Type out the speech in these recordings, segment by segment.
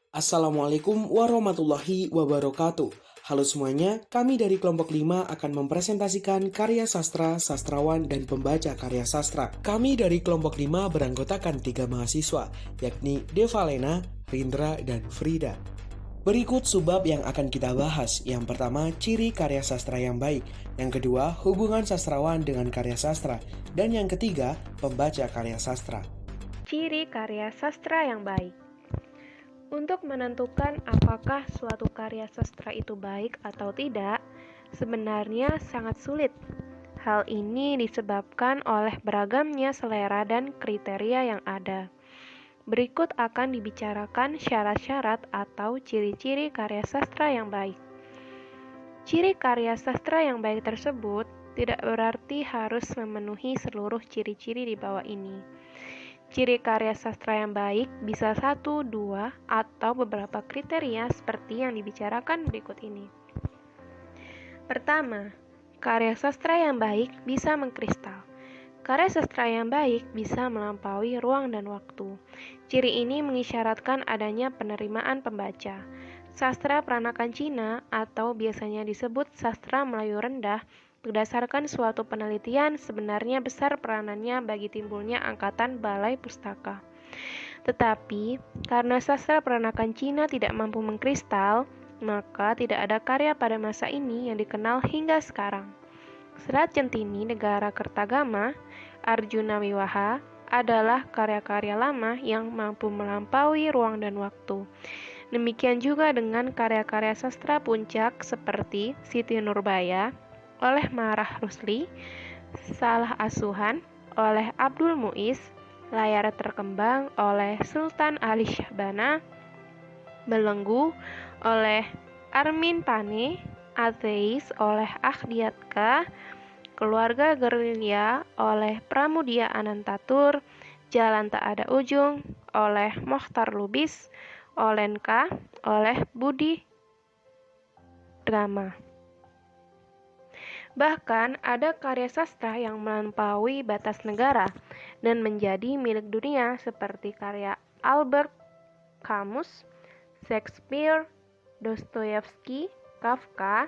Assalamualaikum warahmatullahi wabarakatuh. Halo semuanya, kami dari kelompok 5 akan mempresentasikan karya sastra, sastrawan, dan pembaca karya sastra. Kami dari kelompok 5 beranggotakan 3 mahasiswa, yakni Devalena, Rindra, dan Frida. Berikut subbab yang akan kita bahas. Yang pertama, ciri karya sastra yang baik. Yang kedua, hubungan sastrawan dengan karya sastra. Dan yang ketiga, pembaca karya sastra. Ciri karya sastra yang baik. Untuk menentukan apakah suatu karya sastra itu baik atau tidak, sebenarnya sangat sulit. Hal ini disebabkan oleh beragamnya selera dan kriteria yang ada. Berikut akan dibicarakan syarat-syarat atau ciri-ciri karya sastra yang baik. Ciri karya sastra yang baik tersebut tidak berarti harus memenuhi seluruh ciri-ciri di bawah ini. Ciri karya sastra yang baik bisa 1, 2, atau beberapa kriteria seperti yang dibicarakan berikut ini. Pertama, karya sastra yang baik bisa mengkristal. Karya sastra yang baik bisa melampaui ruang dan waktu. Ciri ini mengisyaratkan adanya penerimaan pembaca. Sastra peranakan Cina atau biasanya disebut sastra Melayu rendah berdasarkan suatu penelitian sebenarnya besar peranannya bagi timbulnya angkatan balai pustaka. Tetapi, karena sastra peranakan Cina tidak mampu mengkristal, maka tidak ada karya pada masa ini yang dikenal hingga sekarang. Serat Centini Negara Kertagama, Arjuna Wiwaha adalah karya-karya lama yang mampu melampaui ruang dan waktu. Demikian juga dengan karya-karya sastra puncak seperti Siti Nurbaya oleh Marah Rusli, Salah Asuhan oleh Abdul Muiz, Layar Terkembang oleh Sultan Ali Syahbana, Belenggu oleh Armin Pane, Ateis oleh Akhdiatka, Keluarga Gerilya oleh Pramudia Anantatur, Jalan Tak Ada Ujung oleh Mokhtar Lubis, Olenka oleh Budi Drama. Bahkan ada karya sastra yang melampaui batas negara dan menjadi milik dunia seperti karya Albert Camus, Shakespeare, Dostoyevsky, Kafka,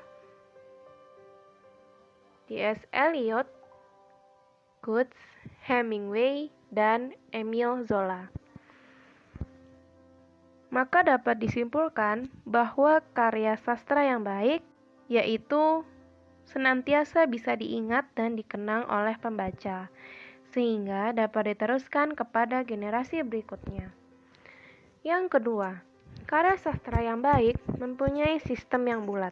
T.S. Eliot, Keats, Hemingway, dan Emile Zola. Maka dapat disimpulkan bahwa karya sastra yang baik yaitu senantiasa bisa diingat dan dikenang oleh pembaca, sehingga dapat diteruskan kepada generasi berikutnya. Yang kedua, karya sastra yang baik mempunyai sistem yang bulat,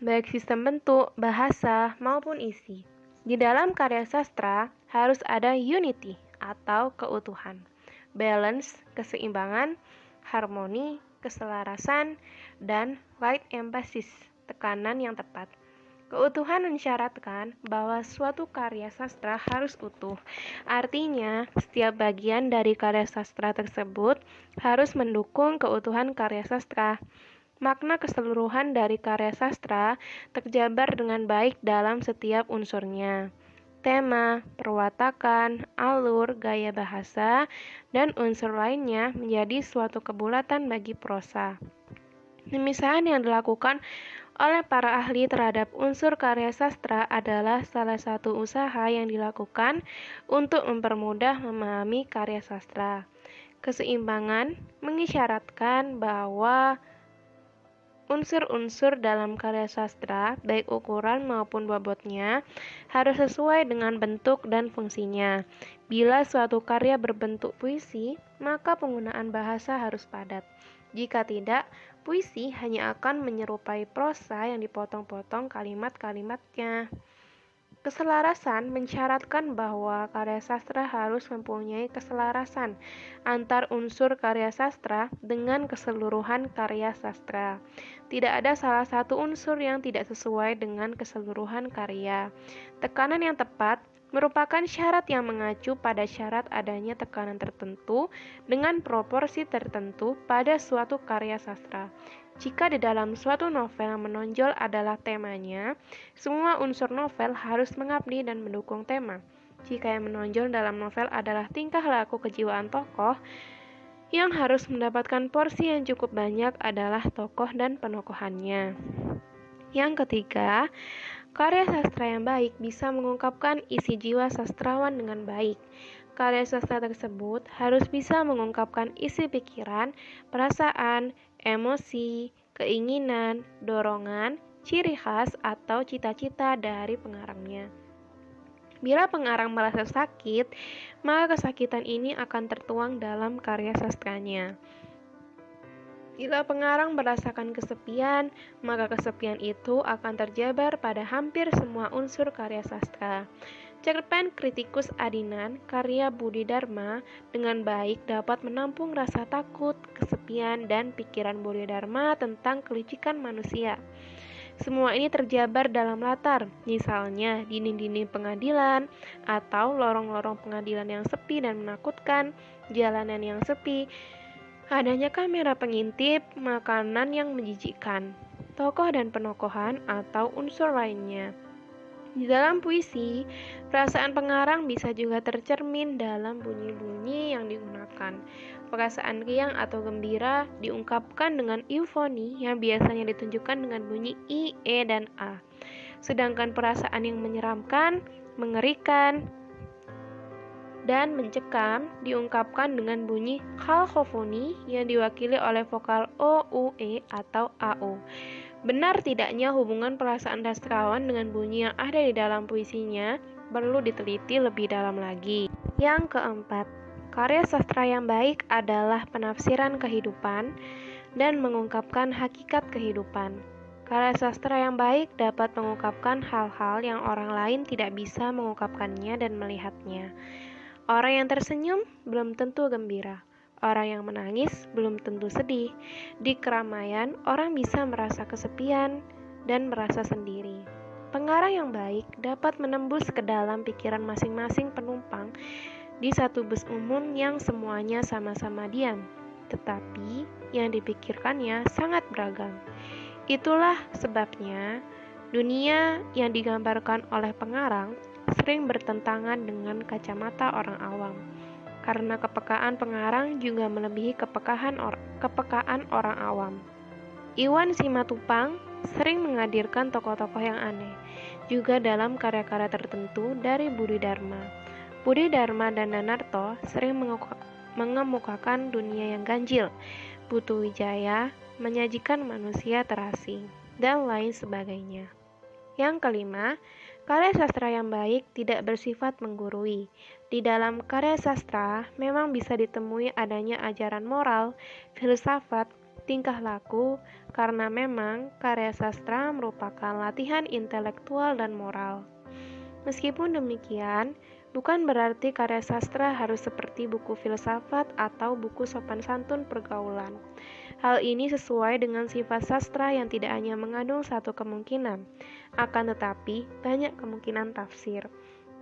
baik sistem bentuk, bahasa, maupun isi. Di dalam karya sastra harus ada unity atau keutuhan, balance, keseimbangan, harmoni, keselarasan, dan right emphasis, tekanan yang tepat. Keutuhan mensyaratkan bahwa suatu karya sastra harus utuh. Artinya, setiap bagian dari karya sastra tersebut harus mendukung keutuhan karya sastra. Makna keseluruhan dari karya sastra terjabar dengan baik dalam setiap unsurnya. Tema, perwatakan, alur, gaya bahasa, dan unsur lainnya menjadi suatu kebulatan bagi prosa. Pemisahan yang dilakukan oleh para ahli terhadap unsur karya sastra adalah salah satu usaha yang dilakukan untuk mempermudah memahami karya sastra. Keseimbangan mengisyaratkan bahwa unsur-unsur dalam karya sastra, baik ukuran maupun bobotnya, harus sesuai dengan bentuk dan fungsinya. Bila suatu karya berbentuk puisi, maka penggunaan bahasa harus padat. Jika tidak, puisi hanya akan menyerupai prosa yang dipotong-potong kalimat-kalimatnya. Keselarasan mensyaratkan bahwa karya sastra harus mempunyai keselarasan antar unsur karya sastra dengan keseluruhan karya sastra. Tidak ada salah satu unsur yang tidak sesuai dengan keseluruhan karya. Tekanan yang tepat merupakan syarat yang mengacu pada syarat adanya tekanan tertentu dengan proporsi tertentu pada suatu karya sastra. Jika di dalam suatu novel yang menonjol adalah temanya, semua unsur novel harus mengabdi dan mendukung tema. Jika yang menonjol dalam novel adalah tingkah laku kejiwaan tokoh, Yang harus mendapatkan porsi yang cukup banyak adalah tokoh dan penokohannya. Yang ketiga, karya sastra yang baik bisa mengungkapkan isi jiwa sastrawan dengan baik. Karya sastra tersebut harus bisa mengungkapkan isi pikiran, perasaan, emosi, keinginan, dorongan, ciri khas, atau cita-cita dari pengarangnya. Bila pengarang merasa sakit, maka kesakitan ini akan tertuang dalam karya sastranya. Bila pengarang merasakan kesepian, maka kesepian itu akan terjabar pada hampir semua unsur karya sastra. Cerpen Kritikus Adinan, karya Budi Dharma, dengan baik dapat menampung rasa takut, kesepian, dan pikiran Budi Dharma tentang kelicikan manusia. Semua ini terjabar dalam latar, misalnya dinding-dinding pengadilan, atau lorong-lorong pengadilan yang sepi dan menakutkan, jalanan yang sepi, adanya kamera pengintip, makanan yang menjijikkan, tokoh dan penokohan, atau unsur lainnya. Di dalam puisi, perasaan pengarang bisa juga tercermin dalam bunyi-bunyi yang digunakan. Perasaan riang atau gembira diungkapkan dengan eufoni yang biasanya ditunjukkan dengan bunyi I, E, dan A. Sedangkan perasaan yang menyeramkan, mengerikan, dan mencekam diungkapkan dengan bunyi kalkofoni yang diwakili oleh vokal O, U, E, atau AO. Benar tidaknya hubungan perasaan sastrawan dengan bunyi yang ada di dalam puisinya perlu diteliti lebih dalam lagi. Yang keempat, karya sastra yang baik adalah penafsiran kehidupan dan mengungkapkan hakikat kehidupan. Karya sastra yang baik dapat mengungkapkan hal-hal yang orang lain tidak bisa mengungkapkannya dan melihatnya. Orang yang tersenyum belum tentu gembira. Orang yang menangis belum tentu sedih. Di keramaian, orang bisa merasa kesepian dan merasa sendiri. Pengarang yang baik dapat menembus ke dalam pikiran masing-masing penumpang di satu bus umum yang semuanya sama-sama diam, tetapi yang dipikirkannya sangat beragam. Itulah sebabnya dunia yang digambarkan oleh pengarang sering bertentangan dengan kacamata orang awam. Karena kepekaan pengarang juga melebihi kepekaan orang awam. Iwan Simatupang sering menghadirkan tokoh-tokoh yang aneh, juga dalam karya-karya tertentu dari Budi Dharma. Budi Dharma dan Danarto sering mengemukakan dunia yang ganjil. Putu Wijaya menyajikan manusia terasing, dan lain sebagainya. Yang kelima, karya sastra yang baik tidak bersifat menggurui. Di dalam karya sastra memang bisa ditemui adanya ajaran moral, filsafat, tingkah laku, karena memang karya sastra merupakan latihan intelektual dan moral. Meskipun demikian, bukan berarti karya sastra harus seperti buku filsafat atau buku sopan santun pergaulan. Hal ini sesuai dengan sifat sastra yang tidak hanya mengandung satu kemungkinan, akan tetapi banyak kemungkinan tafsir.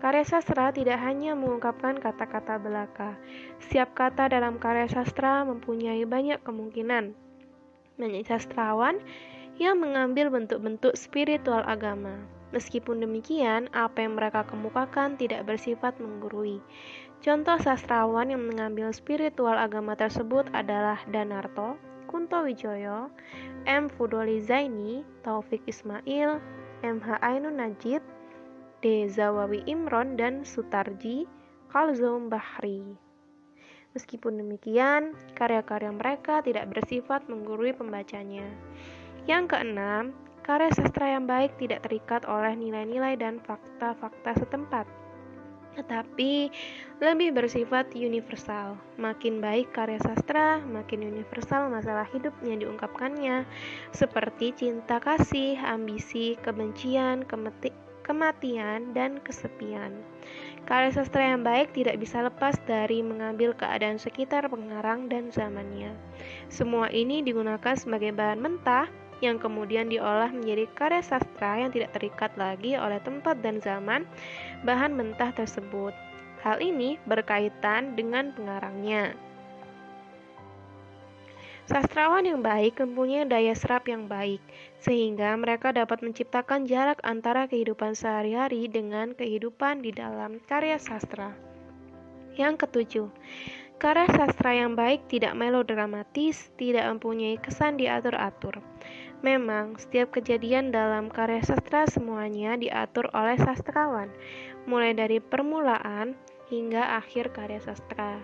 Karya sastra tidak hanya mengungkapkan kata-kata belaka. Setiap kata dalam karya sastra mempunyai banyak kemungkinan. Banyak sastrawan yang mengambil bentuk-bentuk spiritual agama. Meskipun demikian, apa yang mereka kemukakan tidak bersifat menggurui. Contoh sastrawan yang mengambil spiritual agama tersebut adalah Danarto, Kunto Wijoyo, M. Fudoli Zaini, Taufik Ismail, M.H. Ainun Najib, D. Zawawi Imron, dan Sutarji Kalzoum Bahri. Meskipun demikian, karya-karya mereka tidak bersifat menggurui pembacanya. Yang keenam, karya sastra yang baik tidak terikat oleh nilai-nilai dan fakta-fakta setempat, tetapi lebih bersifat universal. Makin baik karya sastra, makin universal masalah hidup yang diungkapkannya, seperti cinta kasih, ambisi, kebencian, kematian, dan kesepian. Karya sastra yang baik tidak bisa lepas dari mengambil keadaan sekitar pengarang dan zamannya. Semua ini digunakan sebagai bahan mentah yang kemudian diolah menjadi karya sastra yang tidak terikat lagi oleh tempat dan zaman bahan mentah tersebut. Hal ini berkaitan dengan pengarangnya. Sastrawan yang baik mempunyai daya serap yang baik, sehingga mereka dapat menciptakan jarak antara kehidupan sehari-hari dengan kehidupan di dalam karya sastra. Yang ketujuh, Karya sastra yang baik tidak melodramatis, tidak mempunyai kesan diatur-atur. Memang, setiap kejadian dalam karya sastra semuanya diatur oleh sastrawan, mulai dari permulaan hingga akhir karya sastra.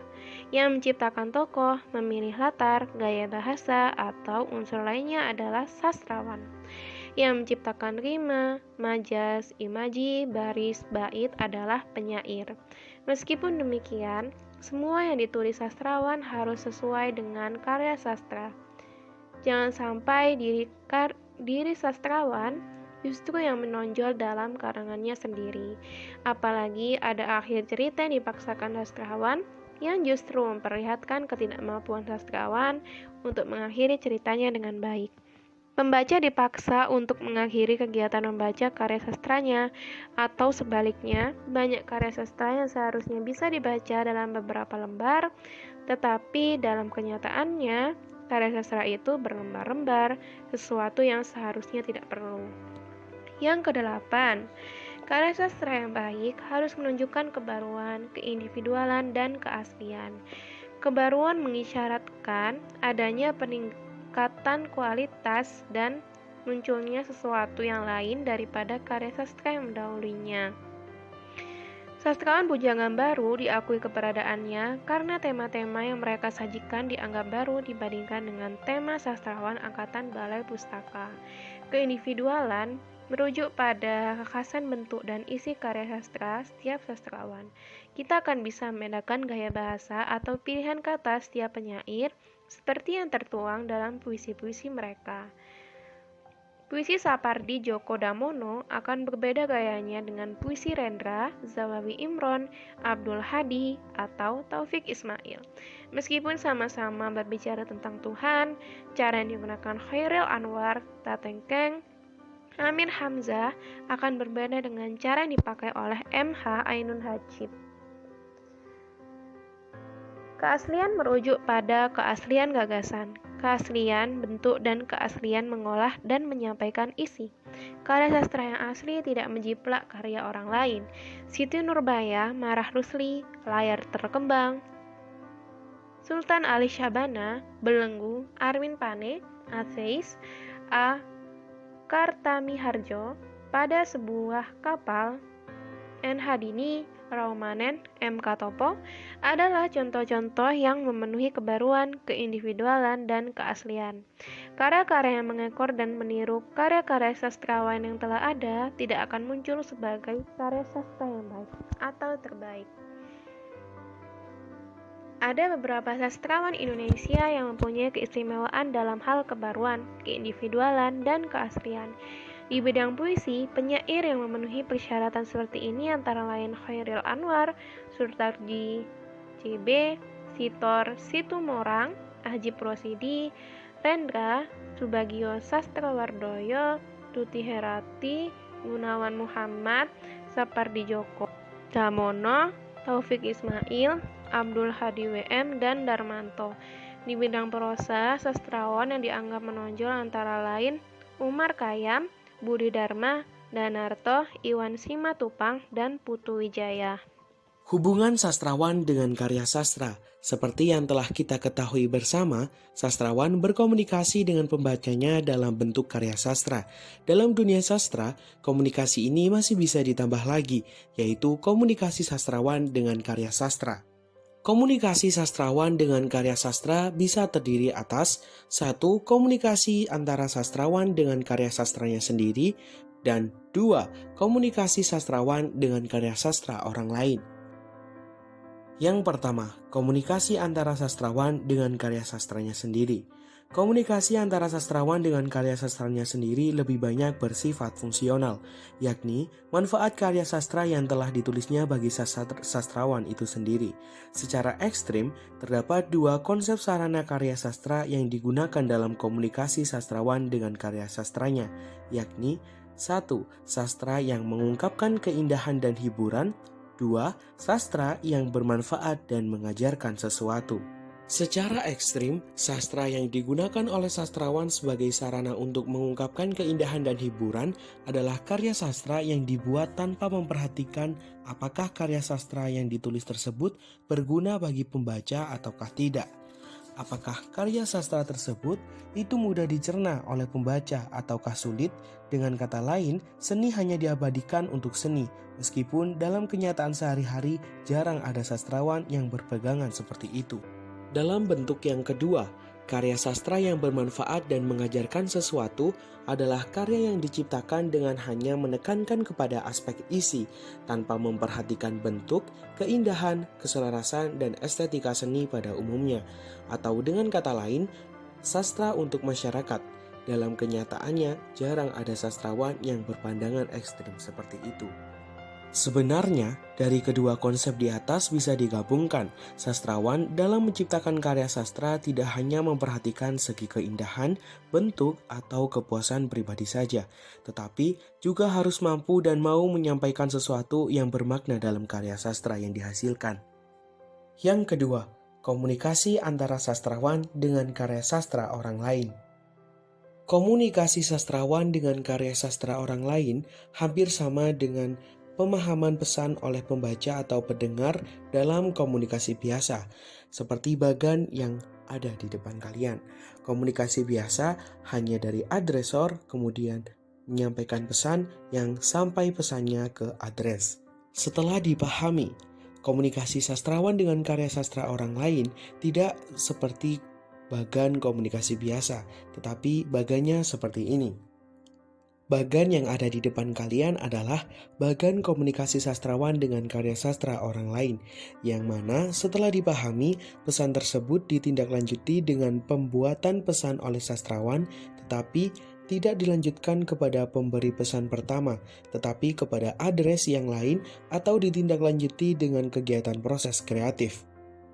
Yang menciptakan tokoh, memilih latar, gaya bahasa, atau unsur lainnya adalah sastrawan. Yang menciptakan rima, majas, imaji, baris, bait adalah penyair. Meskipun demikian, semua yang ditulis sastrawan harus sesuai dengan karya sastra. Jangan sampai diri sastrawan justru yang menonjol dalam karangannya sendiri. Apalagi ada akhir cerita yang dipaksakan sastrawan yang justru memperlihatkan ketidakmampuan sastrawan untuk mengakhiri ceritanya dengan baik. Pembaca dipaksa untuk mengakhiri kegiatan membaca karya sastranya, atau sebaliknya, banyak karya sastra yang seharusnya bisa dibaca dalam beberapa lembar, tetapi dalam kenyataannya, karya sastra itu berlembar-lembar, sesuatu yang seharusnya tidak perlu. Yang kedelapan, karya sastra yang baik harus menunjukkan kebaruan, keindividualan, dan keaslian. Kebaruan mengisyaratkan adanya peningkatan kualitas dan munculnya sesuatu yang lain daripada karya sastra yang mendahulunya. Sastrawan bujangan baru diakui keberadaannya karena tema-tema yang mereka sajikan dianggap baru dibandingkan dengan tema sastrawan angkatan Balai Pustaka. Keindividualan merujuk pada kekhasan bentuk dan isi karya sastra setiap sastrawan. Kita akan bisa membedakan gaya bahasa atau pilihan kata setiap penyair seperti yang tertuang dalam puisi-puisi mereka. Puisi Sapardi Djoko Damono akan berbeda gayanya dengan puisi Rendra, Zawawi Imron, Abdul Hadi, atau Taufik Ismail. Meskipun sama-sama berbicara tentang Tuhan, cara yang digunakan Khairil Anwar, Tatengkeng, Amir Hamzah akan berbeda dengan cara yang dipakai oleh M.H. Ainun Hajib. Keaslian merujuk pada keaslian gagasan, keaslian bentuk, dan keaslian mengolah dan menyampaikan isi. Karya sastra yang asli tidak menjiplak karya orang lain. Siti Nurbaya, Marah Rusli, Layar Terkembang, Sultan Ali Syabana, Belenggu, Arwin Pane, Atheis, A. Kartamiharjo, Pada Sebuah Kapal, N. Hadini, Raumanen, M. Topo adalah contoh-contoh yang memenuhi kebaruan, keindividualan, dan keaslian. Karya-karya yang mengekor dan meniru karya-karya sastrawan yang telah ada tidak akan muncul sebagai karya sastra yang baik atau terbaik. Ada beberapa sastrawan Indonesia yang mempunyai keistimewaan dalam hal kebaruan, keindividualan, dan keaslian. Di bidang puisi, penyair yang memenuhi persyaratan seperti ini antara lain Khairil Anwar, Surtarji CB, Sitor Situmorang, Ajib Rosidi, Rendra, Subagio Sastrawardoyo, Tuti Herati, Gunawan Muhammad, Sapardi Djoko Damono, Taufik Ismail, Abdul Hadi WM, dan Darmanto. Di bidang prosa, sastrawan yang dianggap menonjol antara lain Umar Khayyam, Budi Dharma, Danarto, Iwan Simatupang, dan Putu Wijaya. Hubungan sastrawan dengan karya sastra. Seperti yang telah kita ketahui bersama, sastrawan berkomunikasi dengan pembacanya dalam bentuk karya sastra. Dalam dunia sastra, komunikasi ini masih bisa ditambah lagi, yaitu komunikasi sastrawan dengan karya sastra. Komunikasi sastrawan dengan karya sastra bisa terdiri atas 1. Komunikasi antara sastrawan dengan karya sastranya sendiri, dan 2. Komunikasi sastrawan dengan karya sastra orang lain. Yang pertama, komunikasi antara sastrawan dengan karya sastranya sendiri. Komunikasi antara sastrawan dengan karya sastranya sendiri lebih banyak bersifat fungsional, yakni manfaat karya sastra yang telah ditulisnya bagi sastrawan itu sendiri. Secara ekstrim, terdapat dua konsep sarana karya sastra yang digunakan dalam komunikasi sastrawan dengan karya sastranya, yakni 1. Sastra yang mengungkapkan keindahan dan hiburan, 2. Sastra yang bermanfaat dan mengajarkan sesuatu. Secara ekstrim, sastra yang digunakan oleh sastrawan sebagai sarana untuk mengungkapkan keindahan dan hiburan adalah karya sastra yang dibuat tanpa memperhatikan apakah karya sastra yang ditulis tersebut berguna bagi pembaca ataukah tidak. Apakah karya sastra tersebut itu mudah dicerna oleh pembaca ataukah sulit? Dengan kata lain, seni hanya diabadikan untuk seni, meskipun dalam kenyataan sehari-hari jarang ada sastrawan yang berpegangan seperti itu. Dalam bentuk yang kedua, karya sastra yang bermanfaat dan mengajarkan sesuatu adalah karya yang diciptakan dengan hanya menekankan kepada aspek isi, tanpa memperhatikan bentuk, keindahan, keselarasan, dan estetika seni pada umumnya. Atau dengan kata lain, sastra untuk masyarakat. Dalam kenyataannya, jarang ada sastrawan yang berpandangan ekstrim seperti itu. Sebenarnya, dari kedua konsep di atas bisa digabungkan. Sastrawan dalam menciptakan karya sastra tidak hanya memperhatikan segi keindahan, bentuk, atau kepuasan pribadi saja, tetapi juga harus mampu dan mau menyampaikan sesuatu yang bermakna dalam karya sastra yang dihasilkan. Yang kedua, komunikasi antara sastrawan dengan karya sastra orang lain. Komunikasi sastrawan dengan karya sastra orang lain hampir sama dengan pemahaman pesan oleh pembaca atau pendengar dalam komunikasi biasa, seperti bagan yang ada di depan kalian. Komunikasi biasa hanya dari adresor, kemudian menyampaikan pesan yang sampai pesannya ke adres. Setelah dipahami, komunikasi sastrawan dengan karya sastra orang lain tidak seperti bagan komunikasi biasa, tetapi bagannya seperti ini. Bagan yang ada di depan kalian adalah bagan komunikasi sastrawan dengan karya sastra orang lain, yang mana setelah dipahami, pesan tersebut ditindaklanjuti dengan pembuatan pesan oleh sastrawan, tetapi tidak dilanjutkan kepada pemberi pesan pertama, tetapi kepada adres yang lain atau ditindaklanjuti dengan kegiatan proses kreatif.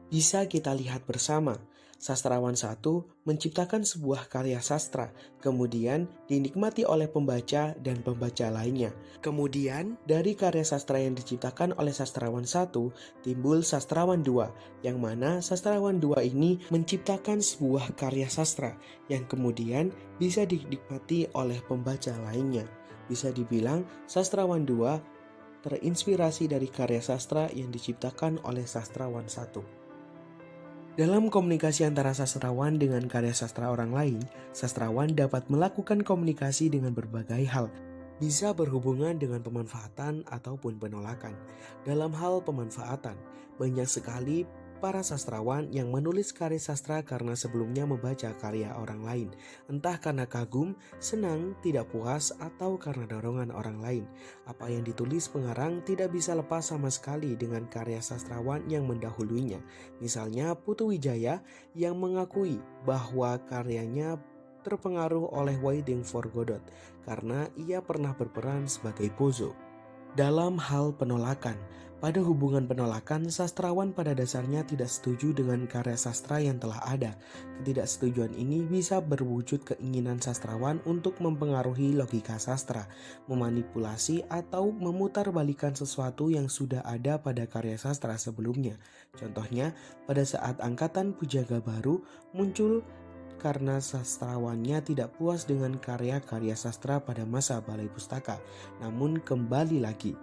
Bisa kita lihat bersama. Sastrawan satu menciptakan sebuah karya sastra, kemudian dinikmati oleh pembaca dan pembaca lainnya. Kemudian dari karya sastra yang diciptakan oleh sastrawan satu, timbul sastrawan dua, yang mana sastrawan dua ini menciptakan sebuah karya sastra yang kemudian bisa dinikmati oleh pembaca lainnya. Bisa dibilang sastrawan dua terinspirasi dari karya sastra yang diciptakan oleh sastrawan satu. Dalam komunikasi antara sastrawan dengan karya sastra orang lain, sastrawan dapat melakukan komunikasi dengan berbagai hal, bisa berhubungan dengan pemanfaatan ataupun penolakan. Dalam hal pemanfaatan, banyak sekali para sastrawan yang menulis karya sastra karena sebelumnya membaca karya orang lain, entah karena kagum, senang, tidak puas, atau karena dorongan orang lain. Apa yang ditulis pengarang tidak bisa lepas sama sekali dengan karya sastrawan yang mendahulunya. Misalnya Putu Wijaya yang mengakui bahwa karyanya terpengaruh oleh Waiting for Godot karena ia pernah berperan sebagai Pozo. Dalam hal penolakan, pada hubungan penolakan, sastrawan pada dasarnya tidak setuju dengan karya sastra yang telah ada. Ketidaksetujuan ini bisa berwujud keinginan sastrawan untuk mempengaruhi logika sastra, memanipulasi atau memutarbalikan sesuatu yang sudah ada pada karya sastra sebelumnya. Contohnya, pada saat angkatan Pujaga baru muncul karena sastrawannya tidak puas dengan karya-karya sastra pada masa Balai Pustaka. Namun kembali lagi,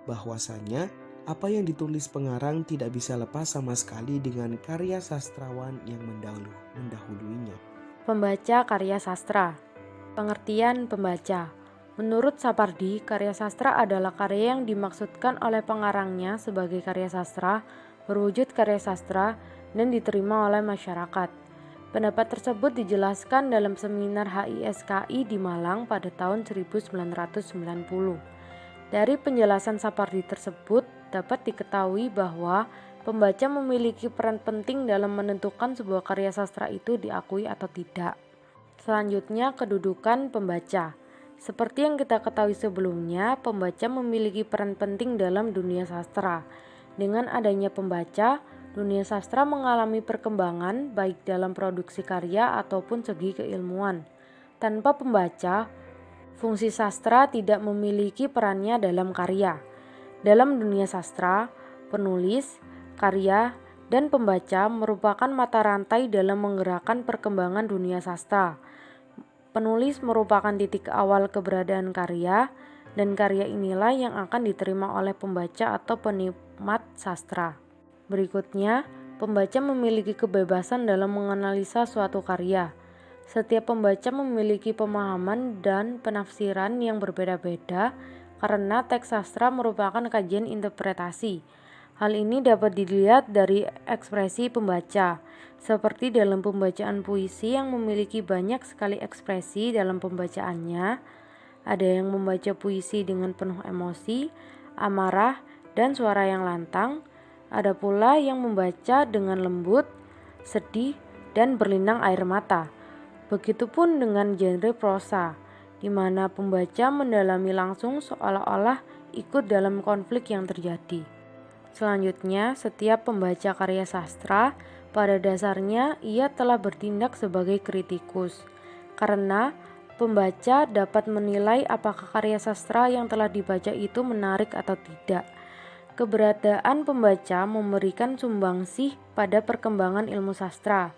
bahwasanya apa yang ditulis pengarang tidak bisa lepas sama sekali dengan karya sastrawan yang mendahuluinya. Pembaca karya sastra. Pengertian pembaca. Menurut Sapardi, karya sastra adalah karya yang dimaksudkan oleh pengarangnya sebagai karya sastra, berwujud karya sastra, dan diterima oleh masyarakat. Pendapat tersebut dijelaskan dalam seminar HISKI di Malang pada tahun 1990. Dari penjelasan Sapardi tersebut dapat diketahui bahwa pembaca memiliki peran penting dalam menentukan sebuah karya sastra itu diakui atau tidak. Selanjutnya, kedudukan pembaca. Seperti yang kita ketahui sebelumnya, pembaca memiliki peran penting dalam dunia sastra. Dengan adanya pembaca, dunia sastra mengalami perkembangan baik dalam produksi karya ataupun segi keilmuan. Tanpa pembaca, fungsi sastra tidak memiliki perannya dalam karya. Dalam dunia sastra, penulis, karya, dan pembaca merupakan mata rantai dalam menggerakkan perkembangan dunia sastra. Penulis merupakan titik awal keberadaan karya, dan karya inilah yang akan diterima oleh pembaca atau penikmat sastra. Berikutnya, pembaca memiliki kebebasan dalam menganalisa suatu karya. Setiap pembaca memiliki pemahaman dan penafsiran yang berbeda-beda karena teks sastra merupakan kajian interpretasi. Hal ini dapat dilihat dari ekspresi pembaca, seperti dalam pembacaan puisi yang memiliki banyak sekali ekspresi dalam pembacaannya. Ada yang membaca puisi dengan penuh emosi, amarah, dan suara yang lantang. Ada pula yang membaca dengan lembut, sedih, dan berlinang air mata. Begitupun dengan genre prosa, di mana pembaca mendalami langsung seolah-olah ikut dalam konflik yang terjadi. Selanjutnya, setiap pembaca karya sastra pada dasarnya ia telah bertindak sebagai kritikus, karena pembaca dapat menilai apakah karya sastra yang telah dibaca itu menarik atau tidak. Keberadaan pembaca memberikan sumbangsih pada perkembangan ilmu sastra.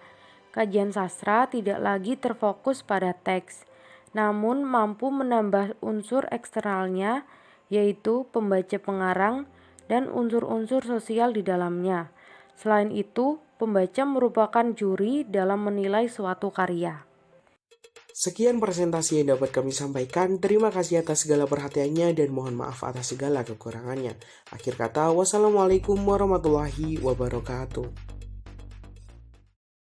Kajian sastra tidak lagi terfokus pada teks, namun mampu menambah unsur eksternalnya, yaitu pembaca pengarang dan unsur-unsur sosial di dalamnya. Selain itu, pembaca merupakan juri dalam menilai suatu karya. Sekian presentasi yang dapat kami sampaikan. Terima kasih atas segala perhatiannya dan mohon maaf atas segala kekurangannya. Akhir kata, wassalamualaikum warahmatullahi wabarakatuh.